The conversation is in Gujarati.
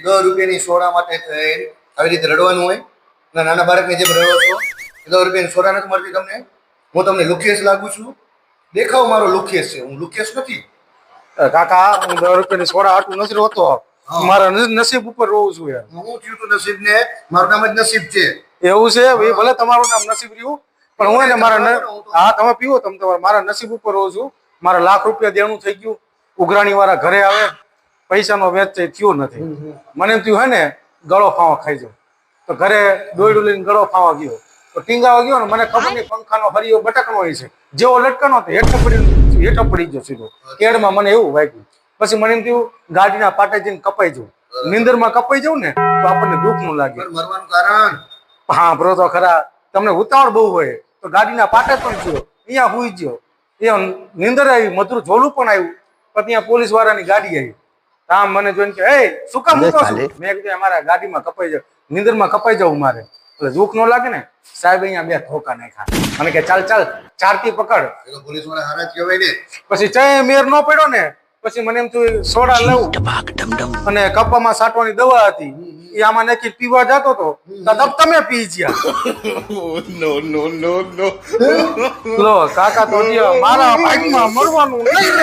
₹10 સોડા માટે થઈને આવી રીતે રડવાનું હોય અને નાના બાળકને જેમ રડો છો ₹10 સોડા નથી મળતી તમને? હું તમને લુખેશ લાગુ છું? દેખાવ મારો લુખેશ છે, હું લુખેશ નથી. કાકા હું ₹10 સોડા આટલું નથી રોતો, મારા નસીબ ઉપર રોવું છું યાર. હું થયું તું નસીબ ને, મારું નામ જ નસીબ છે. એવું છે? એ ભલે તમારું નામ નસીબ રહ્યું, પણ હું ને મારા હા તમે પીવો, તમે તમારા મારા નસીબ ઉપર રહું છું. મારા ₹1,00,000 દેણું થઈ ગયું, ઉઘરાણી વાળા ઘરે આવે, પૈસાનો વેચ થયો નથી. મને એમ થયું હે ને ગળો ફાવા ખાઈ જાઉં, તો ઘરે દોયડું લઈને ગળો ફાવા ગયો, તો ટીંગાવા ગયો ને મને ખબર નહીં પંખાનો હરિયો બટકનો હોય છે, જેવો લટકનો હતો હેઠો પડી ગયો સીધો કેડમાં. મને એવું વાગ્યું. પછી મને એમ થયું ગાડીના પાટે જઈને કપાઈ જવું. નીંદરમાં કપાઈ જવું ને તો આપણને દુઃખ નું લાગે. મરવાનું કારણ હા બરો તો ખરા, તમને ઉતાવળ બહુ હોય તો ગાડીના પાટે પણ ગયો, અહીંયા હુઈ ગયો, એ નીંદર આવી, મધુર ઝોલું પણ આવ્યું, પણ ત્યાં પોલીસ વાળાની ગાડી આવી. આમ મને જોઈને કે એ શું કામ મૂકો છો? મેં કીધું અમારા ગાડીમાં કપાઈ જાવ, નીંદરમાં કપાઈ જવું મારે. એટલે દુઃખ ન લાગે ને સાહેબ, અહીંયા 2 ધોકા નાખ્યા. મને કે ચાલ ચાલ 4 થી પકડ. પોલીસ વાળા હારા જ કહેવાય ને. પછી ચાય મેર ન પડ્યો ને પછી મને એમ થયું સોડા લઉં, અને કપ્પામાં સાટવાની દવા હતી એ આમાં નાખી પીવા જતો હતો તો તમે પી ગયા. લો કાકા તો મારા ભાગમાં મળવાનું નહીં.